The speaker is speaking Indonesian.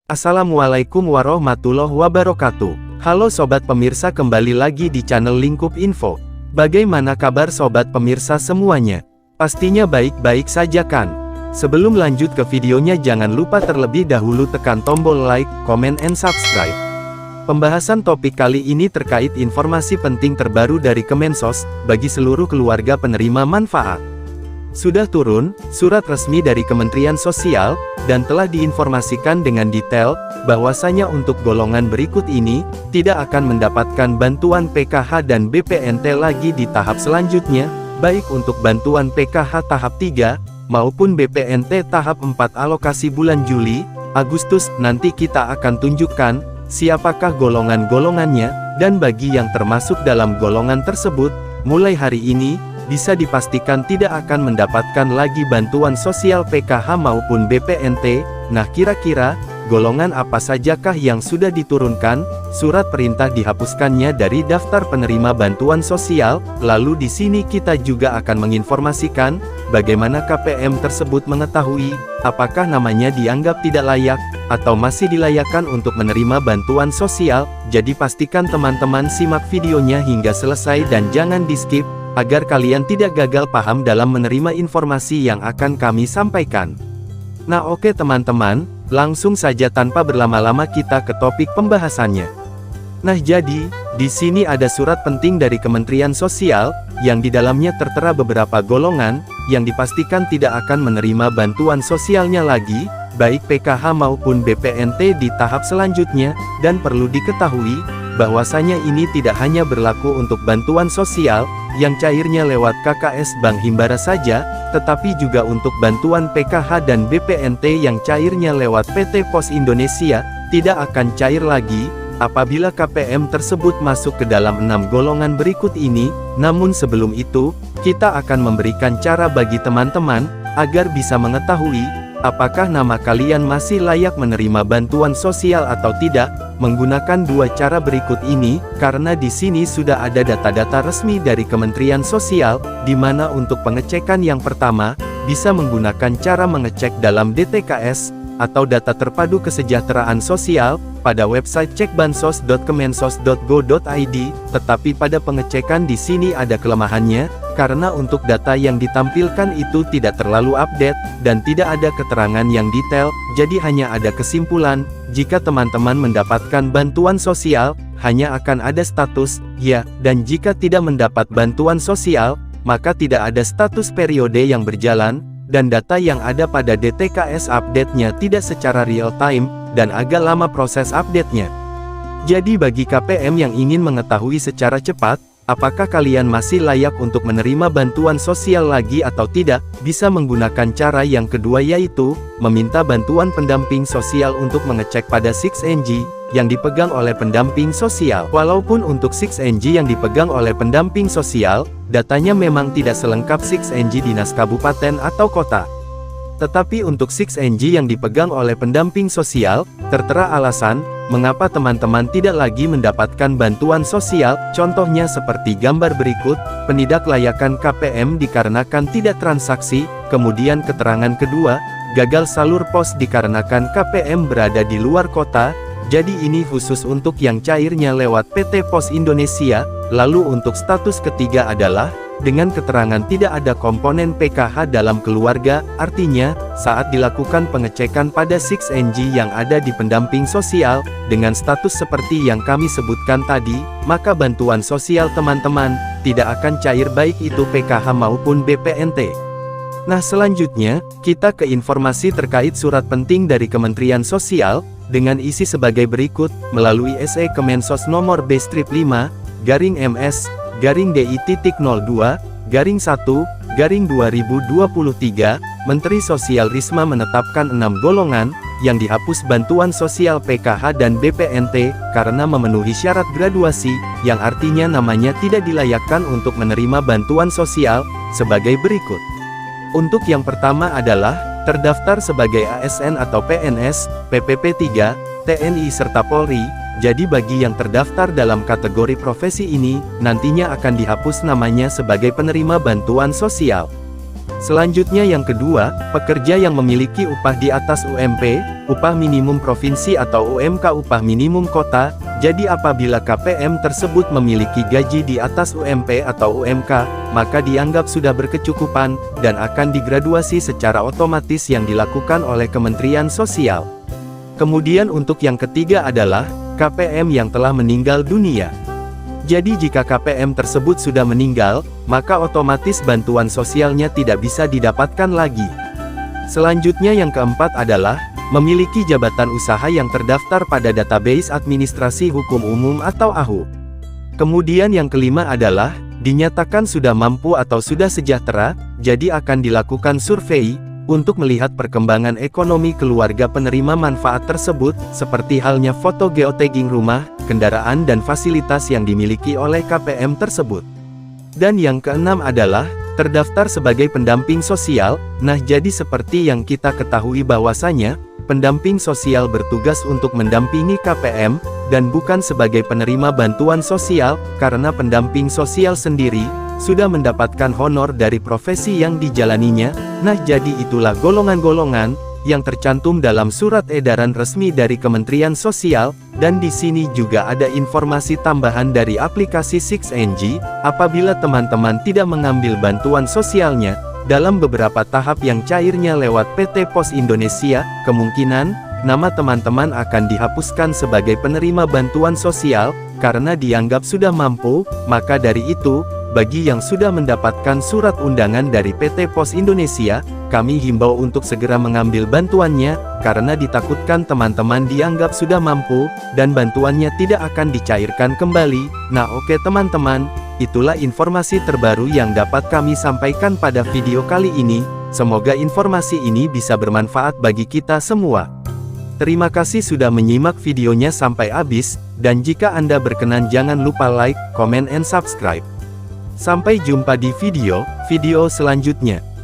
Assalamualaikum warahmatullahi wabarakatuh. Halo sobat pemirsa, kembali lagi di channel Lingkup Info. Bagaimana kabar sobat pemirsa semuanya? Pastinya baik-baik saja kan? Sebelum lanjut ke videonya, jangan lupa terlebih dahulu tekan tombol like, comment, and subscribe. Pembahasan topik kali ini terkait informasi penting terbaru dari Kemensos, bagi seluruh keluarga penerima manfaat. Sudah turun surat resmi dari Kementerian Sosial, dan telah diinformasikan dengan detail, bahwasanya untuk golongan berikut ini, tidak akan mendapatkan bantuan PKH dan BPNT lagi di tahap selanjutnya, baik untuk bantuan PKH tahap 3, maupun BPNT tahap 4 alokasi bulan Juli, Agustus. Nanti kita akan tunjukkan, siapakah golongan-golongannya, dan bagi yang termasuk dalam golongan tersebut, mulai hari ini, bisa dipastikan tidak akan mendapatkan lagi bantuan sosial PKH maupun BPNT. Nah, kira-kira golongan apa sajakah yang sudah diturunkan surat perintah dihapuskannya dari daftar penerima bantuan sosial? Lalu di sini kita juga akan menginformasikan bagaimana KPM tersebut mengetahui apakah namanya dianggap tidak layak atau masih dilayakkan untuk menerima bantuan sosial. Jadi pastikan teman-teman simak videonya hingga selesai dan jangan di-skip, agar kalian tidak gagal paham dalam menerima informasi yang akan kami sampaikan. Nah, oke teman-teman, langsung saja tanpa berlama-lama kita ke topik pembahasannya. Nah, jadi, di sini ada surat penting dari Kementerian Sosial, yang di dalamnya tertera beberapa golongan, yang dipastikan tidak akan menerima bantuan sosialnya lagi, baik PKH maupun BPNT di tahap selanjutnya, dan perlu diketahui, bahwasanya ini tidak hanya berlaku untuk bantuan sosial, yang cairnya lewat KKS Bank Himbara saja, tetapi juga untuk bantuan PKH dan BPNT yang cairnya lewat PT Pos Indonesia, tidak akan cair lagi, apabila KPM tersebut masuk ke dalam 6 golongan berikut ini. Namun sebelum itu, kita akan memberikan cara bagi teman-teman, agar bisa mengetahui, apakah nama kalian masih layak menerima bantuan sosial atau tidak, menggunakan dua cara berikut ini, karena di sini sudah ada data-data resmi dari Kementerian Sosial, di mana untuk pengecekan yang pertama, bisa menggunakan cara mengecek dalam DTKS, atau Data Terpadu Kesejahteraan Sosial, pada website cekbansos.kemensos.go.id, tetapi pada pengecekan di sini ada kelemahannya, karena untuk data yang ditampilkan itu tidak terlalu update, dan tidak ada keterangan yang detail, jadi hanya ada kesimpulan, jika teman-teman mendapatkan bantuan sosial, hanya akan ada status, ya, dan jika tidak mendapat bantuan sosial, maka tidak ada status periode yang berjalan, dan data yang ada pada DTKS update-nya tidak secara real time, dan agak lama proses update-nya. Jadi bagi KPM yang ingin mengetahui secara cepat, apakah kalian masih layak untuk menerima bantuan sosial lagi atau tidak, bisa menggunakan cara yang kedua, yaitu meminta bantuan pendamping sosial untuk mengecek pada 6NG yang dipegang oleh pendamping sosial. Walaupun untuk 6NG yang dipegang oleh pendamping sosial, datanya memang tidak selengkap 6NG dinas kabupaten atau kota. Tetapi untuk 6NG yang dipegang oleh pendamping sosial, tertera alasan mengapa teman-teman tidak lagi mendapatkan bantuan sosial. Contohnya seperti gambar berikut, penidaklayakkan KPM dikarenakan tidak transaksi. Kemudian keterangan kedua, gagal salur pos dikarenakan KPM berada di luar kota. Jadi ini khusus untuk yang cairnya lewat PT Pos Indonesia. Lalu untuk status ketiga adalah dengan keterangan tidak ada komponen PKH dalam keluarga, artinya, saat dilakukan pengecekan pada 6NG yang ada di pendamping sosial, dengan status seperti yang kami sebutkan tadi, maka bantuan sosial teman-teman, tidak akan cair baik itu PKH maupun BPNT. Nah, selanjutnya, kita ke informasi terkait surat penting dari Kementerian Sosial, dengan isi sebagai berikut, melalui SE Kemensos nomor B-MS-DI-02-1-2023, Menteri Sosial Risma menetapkan 6 golongan, yang dihapus bantuan sosial PKH dan BPNT, karena memenuhi syarat graduasi, yang artinya namanya tidak dilayakkan untuk menerima bantuan sosial, sebagai berikut. Untuk yang pertama adalah, terdaftar sebagai ASN atau PNS, PPP 3, TNI serta Polri. Jadi bagi yang terdaftar dalam kategori profesi ini, nantinya akan dihapus namanya sebagai penerima bantuan sosial. Selanjutnya yang kedua, pekerja yang memiliki upah di atas UMP, upah minimum provinsi atau UMK upah minimum kota. Jadi apabila KPM tersebut memiliki gaji di atas UMP atau UMK, maka dianggap sudah berkecukupan, dan akan digraduasi secara otomatis yang dilakukan oleh Kementerian Sosial. Kemudian untuk yang ketiga adalah, KPM yang telah meninggal dunia. Jadi jika KPM tersebut sudah meninggal, maka otomatis bantuan sosialnya tidak bisa didapatkan lagi. Selanjutnya yang keempat adalah, memiliki jabatan usaha yang terdaftar pada database administrasi hukum umum atau AHU. Kemudian yang kelima adalah, dinyatakan sudah mampu atau sudah sejahtera, jadi akan dilakukan survei, untuk melihat perkembangan ekonomi keluarga penerima manfaat tersebut, seperti halnya foto geotagging rumah, kendaraan dan fasilitas yang dimiliki oleh KPM tersebut. Dan yang keenam adalah, terdaftar sebagai pendamping sosial. Nah jadi seperti yang kita ketahui bahwasanya, pendamping sosial bertugas untuk mendampingi KPM, dan bukan sebagai penerima bantuan sosial, karena pendamping sosial sendiri, sudah mendapatkan honor dari profesi yang dijalaninya. Nah jadi itulah golongan-golongan yang tercantum dalam surat edaran resmi dari Kementerian Sosial, dan di sini juga ada informasi tambahan dari aplikasi 6NG, apabila teman-teman tidak mengambil bantuan sosialnya, dalam beberapa tahap yang cairnya lewat PT Pos Indonesia, kemungkinan, nama teman-teman akan dihapuskan sebagai penerima bantuan sosial, karena dianggap sudah mampu. Maka dari itu, bagi yang sudah mendapatkan surat undangan dari PT Pos Indonesia, kami himbau untuk segera mengambil bantuannya, karena ditakutkan teman-teman dianggap sudah mampu, dan bantuannya tidak akan dicairkan kembali. Nah oke teman-teman, itulah informasi terbaru yang dapat kami sampaikan pada video kali ini. Semoga informasi ini bisa bermanfaat bagi kita semua. Terima kasih sudah menyimak videonya sampai habis, dan jika Anda berkenan jangan lupa like, comment and subscribe. Sampai jumpa di video selanjutnya.